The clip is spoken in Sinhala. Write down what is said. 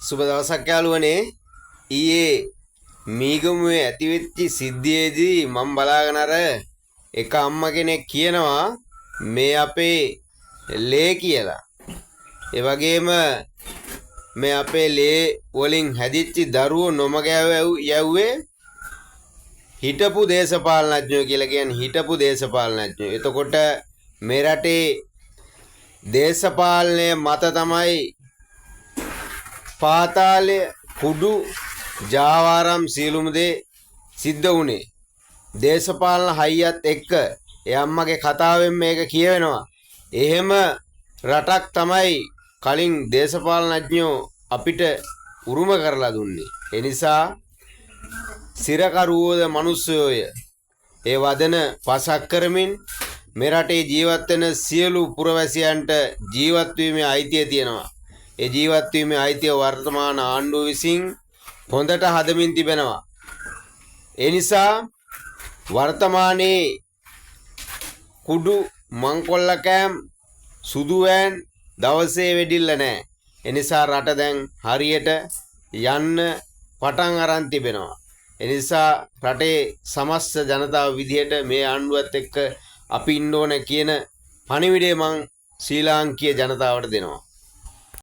සුබ දවසක් යාළුවනේ. ඊයේ මීගමුවේ ඇතිවෙච්ච සිද්ධියේදී මම බලාගෙන අර එක අම්මා කෙනෙක් කියනවා මේ අපේ ලේ කියලා. ඒ වගේම මේ අපේ ලේ වලින් හැදිච්ච දරුවෝ නොමග යවුවේ හිටපු දේශපාලනඥයෝ කියලා කියන්නේ හිටපු දේශපාලනඥයෝ. එතකොට මේ රටේ දේශපාලනය මත තමයි පාතාලය කුඩු ජාවාරම් සියලුම දේ සිද්ධ වුණේ. දේශපාලන හයියත් එක්ක ඒ අම්මගේ කතාවෙන් මේක කියවෙනවා. එහෙම රටක් තමයි කලින් දේශපාලනඥයෝ අපිට උරුම කරලා දුන්නේ. ඒ නිසා සිරකරුවෝද මිනිස්සුයෝය. ඒ වදන පසක් කරමින් මේ රටේ ජීවත් වෙන සියලු පුරවැසියන්ට ජීවත් වීමේ අයිතිය තියෙනවා. ඒ ජීවත් වීමේ අයිතිය වර්තමාන ආණ්ඩුව විසින් හොඳට හදමින් තිබෙනවා. ඒ නිසා වර්තමානයේ කුඩු මංකොල්ලකෑම් සුදු වෑන් දවසේ වෙඩිල්ල නැහැ. ඒ නිසා රට දැන් හරියට යන්න පටන් අරන් තිබෙනවා. ඒ නිසා රටේ සමස්ත ජනතාව විදියට මේ ආණ්ඩුවත් එක්ක අපි ඉන්න ඕන කියන පණිවිඩය මං ශ්‍රී ලාංකීය ජනතාවට දෙනවා.